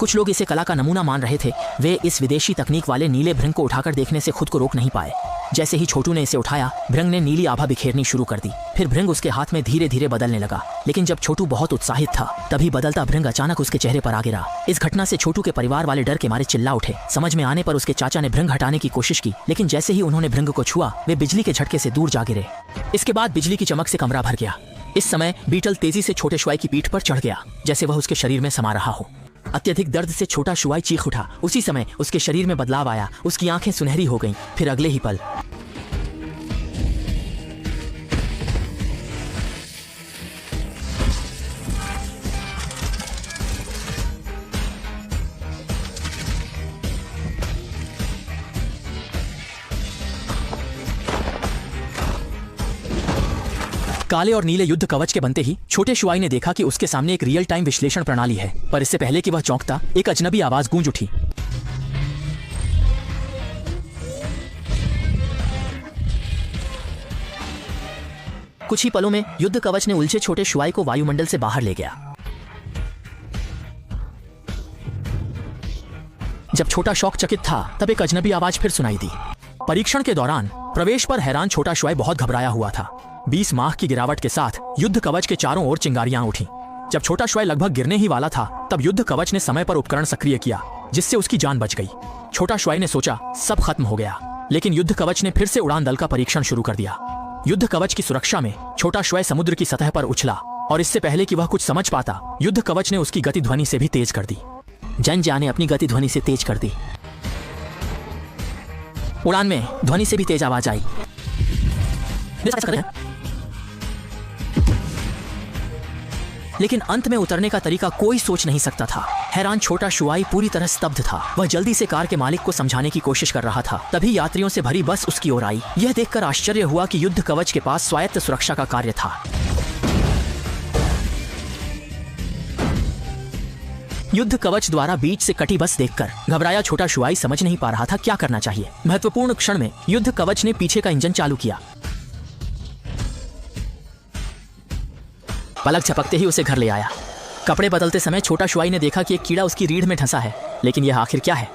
कुछ लोग इसे कला का नमूना मान रहे थे। वे इस विदेशी तकनीक वाले नीले भृंग को उठाकर देखने से खुद को रोक नहीं पाए। जैसे ही छोटू ने इसे उठाया, भृंग ने नीली आभा बिखेरनी शुरू कर दी। फिर भृंग उसके हाथ में धीरे धीरे बदलने लगा। लेकिन जब छोटू बहुत उत्साहित था, तभी बदलता भृंग अचानक उसके चेहरे पर आ गिरा। इस घटना से छोटू के परिवार वाले डर के मारे चिल्ला उठे। समझ में आने पर उसके चाचा ने भृंग हटाने की कोशिश की, लेकिन जैसे ही उन्होंने भृंग को छुआ, वे बिजली के झटके से दूर जा गिरे। इसके बाद बिजली की चमक से कमरा भर गया। इस समय बीटल तेजी से छोटे शुआई की पीठ पर चढ़ गया, जैसे वह उसके शरीर में समा रहा हो। अत्यधिक दर्द से छोटा शुआई चीख उठा। उसी समय उसके शरीर में बदलाव आया। उसकी आंखें सुनहरी हो गईं। फिर अगले ही पल काले और नीले युद्ध कवच के बनते ही छोटे शुआई ने देखा कि उसके सामने एक रियल टाइम विश्लेषण प्रणाली है। पर इससे पहले कि वह चौंकता, एक अजनबी आवाज गूंज उठी। कुछ ही पलों में युद्ध कवच ने उलझे छोटे शुआई को वायुमंडल से बाहर ले गया। जब छोटा शौक चकित था, तब एक अजनबी आवाज फिर सुनाई दी। परीक्षण के दौरान प्रवेश पर हैरान छोटा शुआई बहुत घबराया हुआ था। 20 माह की गिरावट के साथ युद्ध कवच के चारों ओर चिंगारियां उठी। जब छोटा शुआई लगभग गिरने ही वाला था, तब युद्ध कवच ने समय पर उपकरण सक्रिय किया, जिससे उसकी जान बच गई। छोटा शुआई ने सोचा सब खत्म हो गया, लेकिन युद्ध कवच ने फिर से उड़ान दल का परीक्षण शुरू कर दिया। युद्ध कवच की सुरक्षा में छोटा शुआई समुद्र की सतह पर उछला, और इससे पहले कि वह कुछ समझ पाता, युद्ध कवच ने उसकी गति ध्वनि से भी तेज कर दी। जन जाने अपनी गति ध्वनि से तेज कर दी। उड़ान में ध्वनि से भी तेज आवाज आई। लेकिन अंत में उतरने का तरीका कोई सोच नहीं सकता था। हैरान छोटा शुआई पूरी तरह स्तब्ध था। वह जल्दी से कार के मालिक को समझाने की कोशिश कर रहा था। तभी यात्रियों से भरी बस उसकी ओर आई। यह देखकर आश्चर्य हुआ कि युद्ध कवच के पास स्वायत्त सुरक्षा का कार्य था। युद्ध कवच द्वारा बीच से कटी बस देखकर घबराया छोटा शुआई समझ नहीं पा रहा था क्या करना चाहिए। महत्वपूर्ण क्षण में युद्ध कवच ने पीछे का इंजन चालू किया। पलक झपकते ही उसे घर ले आया। कपड़े बदलते समय छोटा शुआई ने देखा कि एक कीड़ा उसकी रीढ़ में धंसा है। लेकिन यह आखिर क्या है?